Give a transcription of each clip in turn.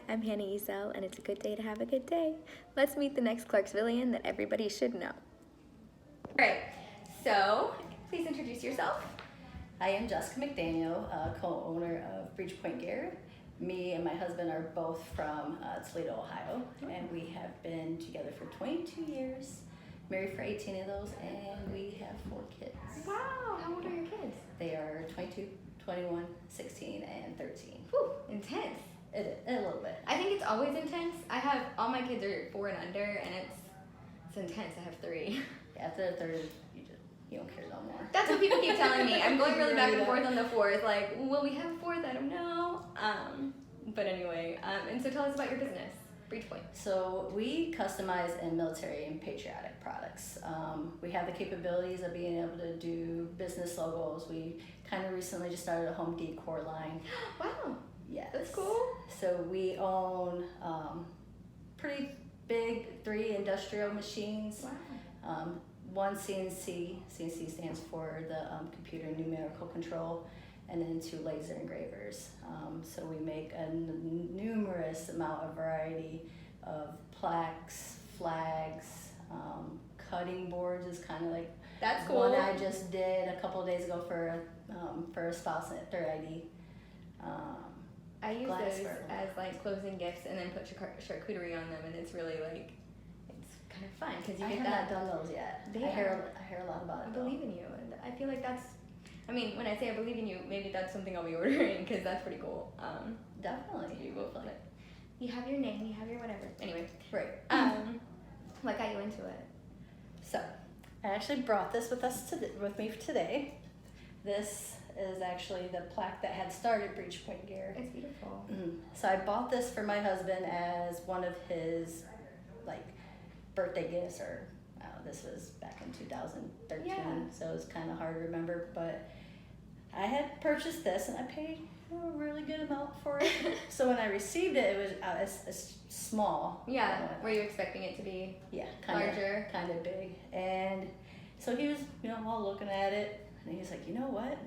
I'm Hannah Ezel, and it's a good day to have a good day. Let's meet the next Clarksvillian that everybody should know. All right, so please introduce yourself. I am Jessica McDaniel, co-owner of Breach Point Gear. Me and my husband are both from Toledo, Ohio, and we have been together for 22 years, married for 18 of those, and we have 4 kids. Wow, how old are your kids? They are 22, 21, 16, and 13. Whew, intense. A little bit. I think it's always intense. I have, all my kids are 4 and under, and it's intense. I have 3. Yeah, after the third, you don't care no more. That's what people keep telling me. I'm going really back and forth on the 4th. Like, will we have a 4th? I don't know. But anyway, and so tell us about your business, Breach Point. So we customize in military and patriotic products. We have the capabilities of being able to do business logos. We kind of recently just started a home decor line. Wow. Yes. That's cool. So we own pretty big 3 industrial machines. Wow. 1 CNC. CNC stands for the computer numerical control, and then 2 laser engravers. So we make a numerous amount of variety of plaques, flags, cutting boards is kind of like that's cool. One I just did a couple of days ago for a spouse at their ID. I use those as like closing gifts and then put charcuterie on them, and it's really like, it's kind of fun because you get that. I have not done those yet. I hear a lot about it. I believe in you, and I feel like that's, I mean, when I say I believe in you, maybe that's something I'll be ordering because that's pretty cool. Definitely. You will fun it. You have your name, you have your whatever. Anyway. Right. What got you into it? So, I actually brought this with me today. This is actually the plaque that had started Breach Point Gear. It's beautiful. So I bought this for my husband as one of his birthday gifts, or this was back in 2013, yeah. So it was kind of hard to remember, but I had purchased this and I paid a really good amount for it. So when I received it, it was small. Yeah, were you expecting it to be larger? Kind of big. And so he was, all looking at it, and he's like, you know what?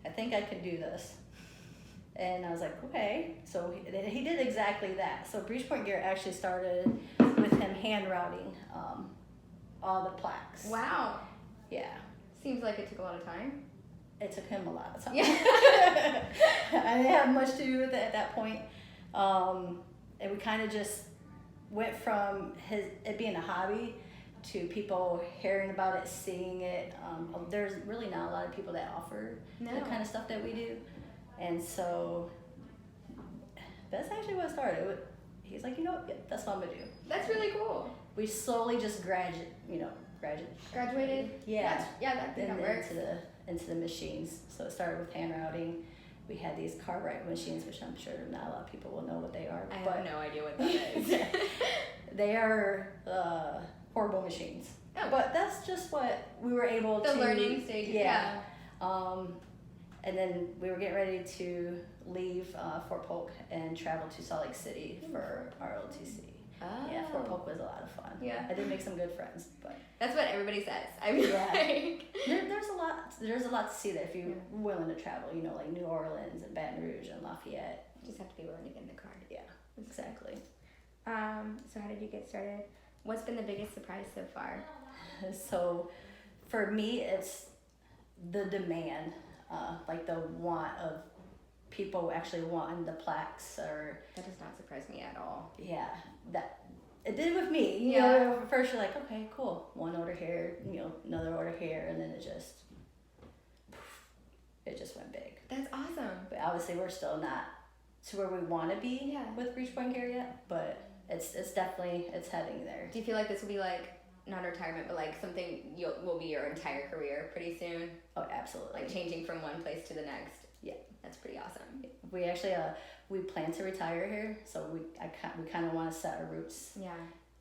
I think I could do this. And I was like, okay. So he did exactly that. So Breach Point Gear actually started with him hand routing all the plaques. Wow. Yeah. Seems like it took a lot of time. It took him a lot of time. Yeah. I didn't have much to do with it at that point. And we kind of just went from it being a hobby to people hearing about it, seeing it. There's really not a lot of people that offer the kind of stuff that we do. And so that's actually what started. He's like, that's what I'm gonna do. That's really cool. We slowly just graduated. Yeah. That works. Into the machines. So it started with hand routing. We had these car write machines, which I'm sure not a lot of people will know what they are. I have no idea what that is. They are horrible machines. Oh. But that's just what we were able to... The learning stage. Yeah. And then we were getting ready to leave Fort Polk and travel to Salt Lake City for our OTC. Oh. Yeah, Fort Polk was a lot of fun. Yeah. I did make some good friends, but... That's what everybody says. I mean, there's a lot to see there if you're willing to travel, like New Orleans and Baton Rouge and Lafayette. You just have to be willing to get in the car. Yeah, exactly. So how did you get started? What's been the biggest surprise so far? So for me, it's the demand, the want of people actually wanting the plaques. Or that does not surprise me at all. Yeah, it did with me. You Yeah. know, first you're like, okay, cool, one order here, another order here, and then it just went big. That's awesome. But obviously we're still not to where we want to be with Breach Point Gear yet, but it's definitely heading there. Do you feel like this will be not retirement, but something will be your entire career pretty soon? Oh, absolutely. Changing from one place to the next. Yeah, that's pretty awesome. We actually we plan to retire here, so we kind of want to set our roots. Yeah.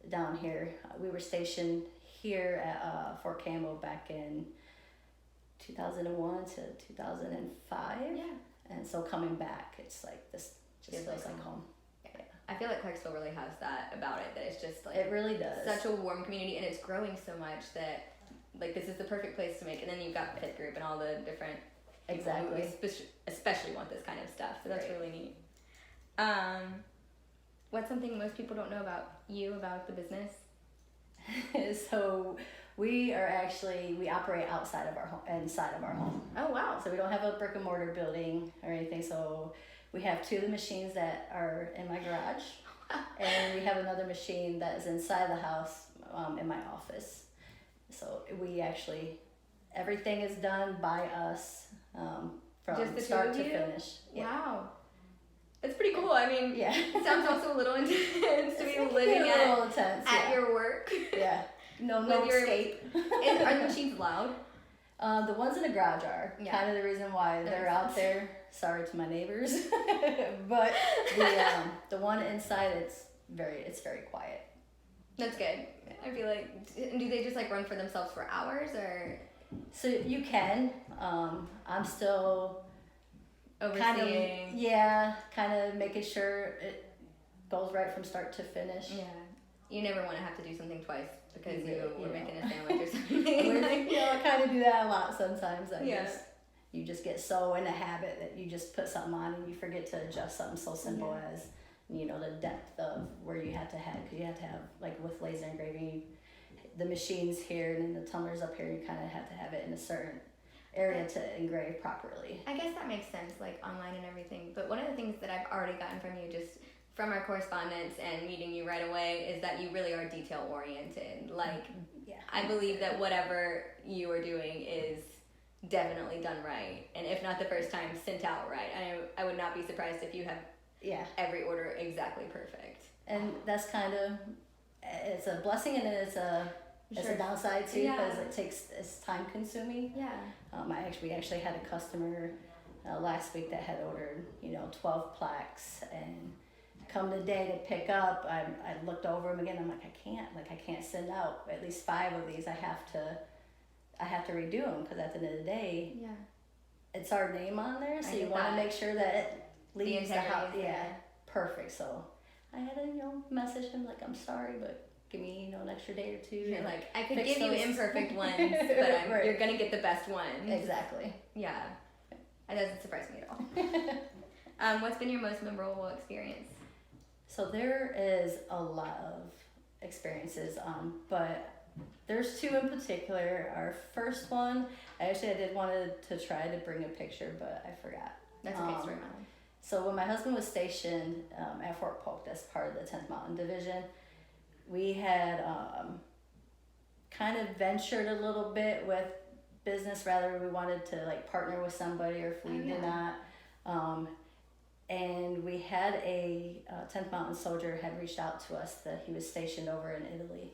Down here. We were stationed here at Fort Campbell back in 2001 to 2005. Yeah. And so coming back, it's like this just feels like home. Yeah. I feel like Clarksville really has that about it, that it's just it really does. Such a warm community, and it's growing so much that this is the perfect place to make. And then you've got Pit Group and all the different exactly who especially want this kind of stuff. So that's really neat. What's something most people don't know about you, about the business? So we operate outside of our home, inside of our home. Oh, wow. So we don't have a brick and mortar building or anything. So we have 2 of the machines that are in my garage, and we have another machine that is inside the house in my office. So we actually, everything is done by us from Just the start two of to you? finish. Yeah. Wow. That's pretty cool. I mean, Yeah. it sounds also a little intense to be It can living get a little intense, at yeah. your work. Yeah. No With your- escape. Are the machines loud? The ones in the garage are Yeah. kind of the reason why That they're makes out sense. there. Sorry to my neighbors, but the one inside it's very quiet. That's good. I feel like, do they just like run for themselves for hours or So you can. I'm still overseeing? kind of making sure it goes right from start to finish. Yeah. You never want to have to do something twice because you You were know. making a sandwich or something. I kind of do that a lot sometimes. Yeah. You just get so in a habit that you just put something on and you forget to adjust something so simple as, the depth of where you have to have, because you have to have, like with laser engraving, the machine's here and then the tumbler's up here, you kind of have to have it in a certain area to engrave properly. I guess that makes sense, like online and everything. But one of the things that I've already gotten from you, just from our correspondence and meeting you right away, is that you really are detail oriented. Like, Yeah. I believe that whatever you are doing is definitely done right, and if not the first time, sent out right. I would not be surprised if you have Yeah. every order exactly perfect. And that's kind of, it's a blessing and it's a Sure. downside too, Yeah. because it's time consuming. Yeah. We actually had a customer last week that had ordered 12 plaques, and come the day to pick up, I looked over them again. I'm like, I can't send out at least 5 of these. I have to redo them, because at the end of the day, Yeah. it's our name on there, so I you get want to that. make sure that it leaves the integrity house. is Yeah, there. perfect. So I had to message him like, I'm sorry, but give me an extra day or 2. You're and like, I could fix give you those. imperfect ones, but Right. you're gonna get the best ones. Exactly. Yeah. That doesn't surprise me at all. What's been your most memorable experience? So there is a lot of experiences, but there's 2 in particular. Our first one, I did wanted to try to bring a picture, but I forgot. That's okay, story mine. So when my husband was stationed at Fort Polk, that's part of the 10th Mountain Division, we had kind of ventured a little bit with business, rather we wanted to like partner with somebody, or if we did not. And we had a 10th Mountain soldier had reached out to us that he was stationed over in Italy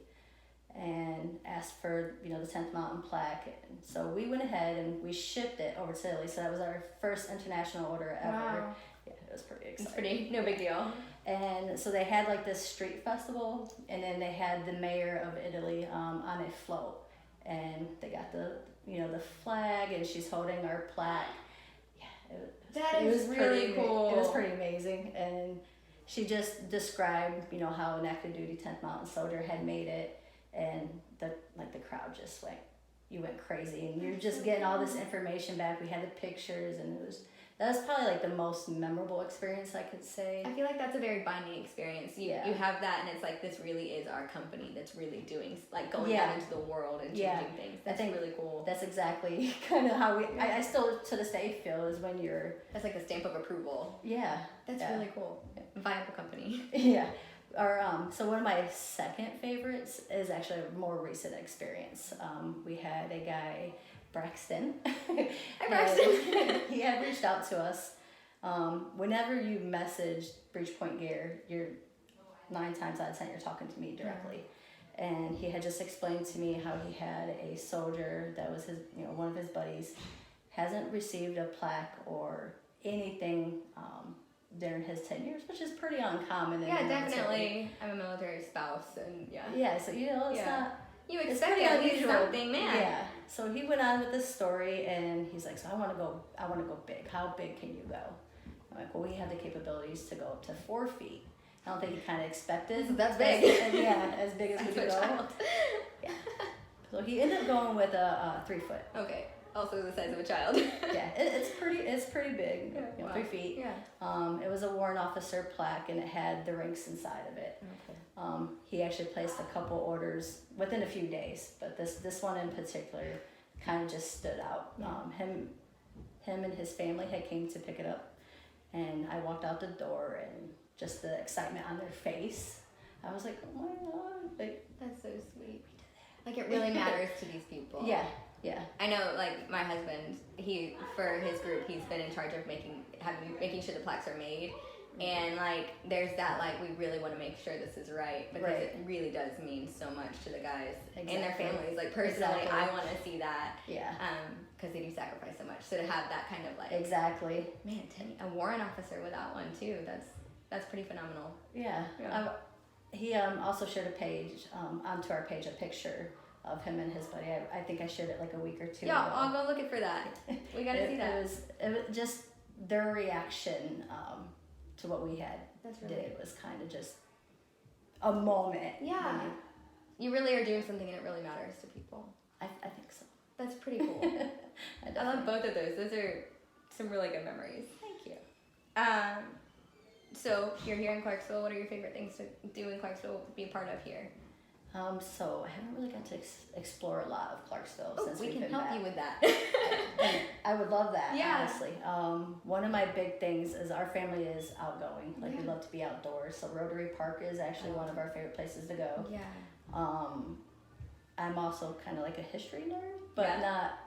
and asked for the 10th Mountain plaque. And so we went ahead and we shipped it over to Italy. So that was our first international order ever. Wow. Yeah, it was pretty exciting. It's pretty, no big deal. And so they had like this street festival, and then they had the mayor of Italy on a float, and they got the the flag, and she's holding our plaque. Yeah, That is really cool. It was pretty amazing, and she just described how an active duty 10th Mountain soldier had made it, and the crowd just went crazy, and you're just getting all this information back. We had the pictures, and that was probably like the most memorable experience I could say. I feel like that's a very binding experience. You have that, and it's like, this really is our company that's really doing, like, going out into the world and changing things. That's really cool. That's exactly kind of how I still to this day feel is when you're. That's like a stamp of approval. Yeah. That's really cool. Viable company. Yeah. So one of my second favorites is actually a more recent experience. We had a guy, Braxton. Hi, Braxton. He had reached out to us. Whenever you message Breach Point Gear, you're 9 times out of 10 you're talking to me directly. And he had just explained to me how he had a soldier that was his, one of his buddies, hasn't received a plaque or anything during his 10 years, which is pretty uncommon. In the military. Definitely. I'm a military spouse, and Yeah, so it's not. You It's expect pretty at least unusual. something, man. Yeah. So he went on with this story, and he's like, "So I want to go big. How big can you go?" I'm like, "Well, we have the capabilities to go up to 4 feet." I don't think he kind of expected. That's big. As big as we could go. Yeah. So he ended up going with a 3 foot. Okay. also the size of a child. Yeah, it's pretty big, you know, 3 feet. Yeah. It was a warrant officer plaque, and it had the rinks inside of it. Okay. He actually placed a couple orders within a few days, but this one in particular kind of just stood out. Him and his family had came to pick it up, and I walked out the door, and just the excitement on their face, I was like, oh my God, like, that's so sweet. Like, it really matters to these people. Yeah. I know, like, my husband, for his group, he's been in charge of making sure the plaques are made. And, like, there's that, like, we really want to make sure this is right, because it really does mean so much to the guys and their families. Like, personally, I want to see that. Yeah. Because they do sacrifice so much. So to have that kind of, like... Exactly. Man, a warrant officer without one, too. That's pretty phenomenal. Yeah. He also shared a page, onto our page, a picture of him and his buddy. I think I shared it like a week or two ago. I'll go looking for that. We gotta see that. It was just their reaction to what we had did was kind of just a moment. Yeah. You really are doing something and it really matters to people. I think so. That's pretty cool. I love both of those. Those are some really good memories. Thank you. So you're here in Clarksville. What are your favorite things to do in Clarksville, be a part of here? So I haven't really got to explore a lot of Clarksville since we've been back. We can help you with that. And I would love that, honestly. One of my big things is our family is outgoing. Like, we love to be outdoors. So Rotary Park is actually one of our favorite places to go. Yeah. I'm also kind of like a history nerd, but not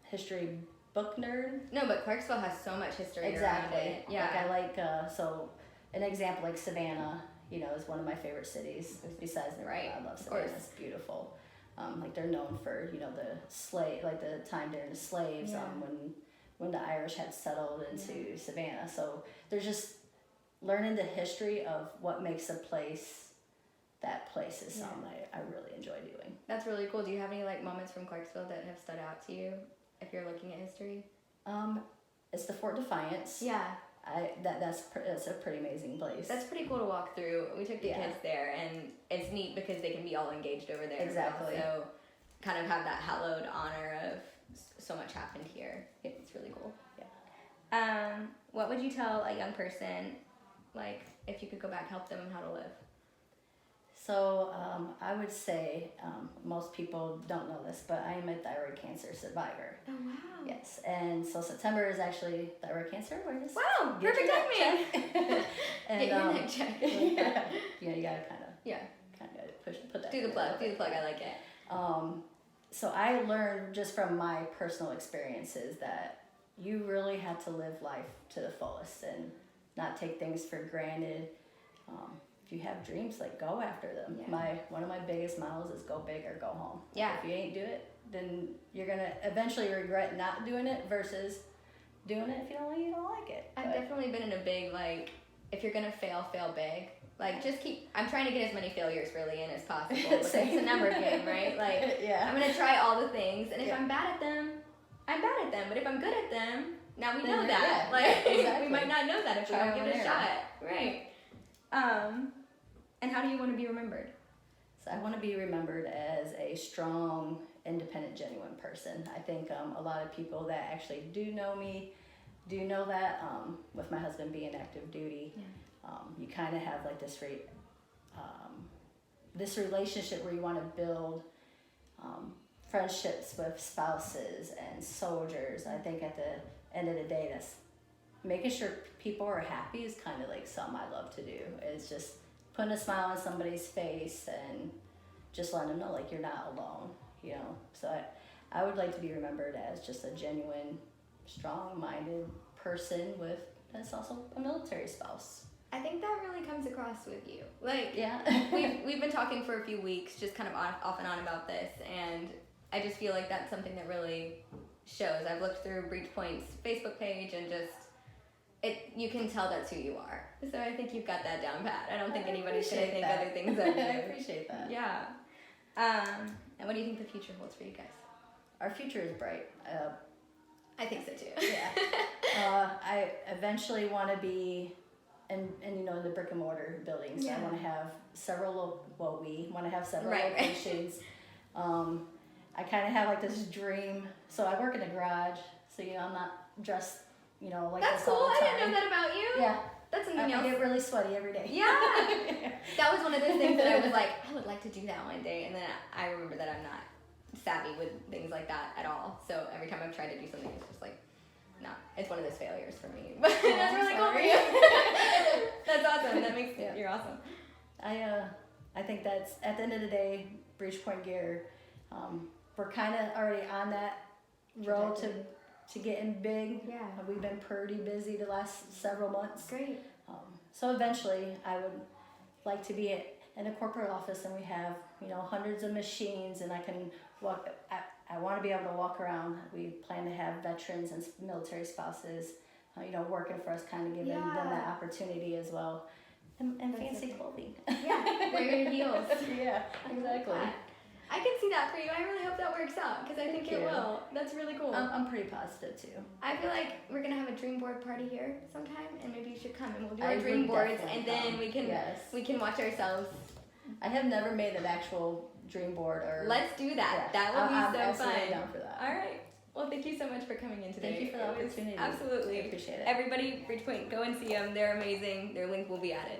history book nerd. No, but Clarksville has so much history around it. Yeah. Like I like, so an example, like Savannah, you know, is one of my favorite cities besides New York. I love Savannah. It's beautiful. Like, they're known for, you know, the time during the slaves, when the Irish had settled into Savannah. So there's just learning the history of what makes a place that place is something I really enjoy doing. That's really cool. Do you have any, like, moments from Clarksville that have stood out to you if you're looking at history? It's the Fort Defiance. Yeah. That's a pretty amazing place. That's pretty cool to walk through. We took the kids there, and it's neat because they can be all engaged over there. Exactly. So kind of have that hallowed honor of so much happened here. It's really cool. Yeah. What would you tell a young person, like, if you could go back, help them how to live? So I would say most people don't know this, but I am a thyroid cancer survivor. Oh, wow. Yes, and so September is actually Thyroid Cancer Awareness. Wow, perfect timing. And get your neck check. You gotta kind of put that. Do the plug. I like it. So I learned just from my personal experiences that you really have to live life to the fullest and not take things for granted. If you have dreams, like, go after them. One of my biggest models is go big or go home. Yeah. If you ain't do it, then you're gonna eventually regret not doing it versus doing it if you don't like it. I've definitely been in a big, like, if you're gonna fail big. Like, just I'm trying to get as many failures really in as possible because it's a number game, right? Like, I'm gonna try all the things, and if I'm bad at them, I'm bad at them. But if I'm good at them, now we know that. We might not know that if we don't give it a shot. Right. And how do you want to be remembered? So I want to be remembered as a strong, independent, genuine person. I think a lot of people that actually do know me do know that. With my husband being active duty, you kind of have like this relationship where you want to build friendships with spouses and soldiers. I think at the end of the day, that's making sure people are happy is kind of like something I love to do. It's just putting a smile on somebody's face and just letting them know, like, you're not alone, you know. So I would like to be remembered as just a genuine, strong-minded person that's also a military spouse. I think that really comes across with you. Like, we've been talking for a few weeks, just kind of off and on about this, and I just feel like that's something that really shows. I've looked through Breach Point's Facebook page and just you can tell that's who you are. So I think you've got that down pat. I don't think anybody's gonna think other things of you. I appreciate that. Yeah. And what do you think the future holds for you guys? Our future is bright. I think so too. Yeah. I eventually want to be in the brick and mortar buildings. Yeah. I want to have several. We want to have several locations. I kind of have like this dream. So I work in the garage, so I'm not dressed, like That's this all cool. the I time. didn't know that about you. Yeah. That's something I else. get really sweaty every day. Yeah. That was one of those things that I was like, I would like to do that one day, and then I remember that I'm not savvy with things like that at all. So every time I've tried to do something, it's just like, no, it's one of those failures for me. But that's really cool for you. That's awesome. That makes you're awesome. I think that's at the end of the day, Breach Point Gear. We're kind of already on that road to getting big. Yeah. We've been pretty busy the last several months. Great. So eventually, I would like to be in a corporate office, and we have hundreds of machines, and I can walk. I want to be able to walk around. We plan to have veterans and military spouses, working for us, kind of giving them that opportunity as well, and fancy clothing. Yeah, wear your heels. Yeah, exactly. I can see that for you. I really hope that works out because I think it will. That's really cool. I'm pretty positive too. I feel like we're gonna have a dream board party here sometime, and maybe you should come and we'll do our dream boards, and then we can watch ourselves. I have never made an actual dream board or. Let's do that. Yeah, That would be so absolutely fun. down for that. All right. Well, thank you so much for coming in today. Thank you for the opportunity. Absolutely. I appreciate it. Everybody, Breach Point, go and see them. They're amazing. Their link will be added.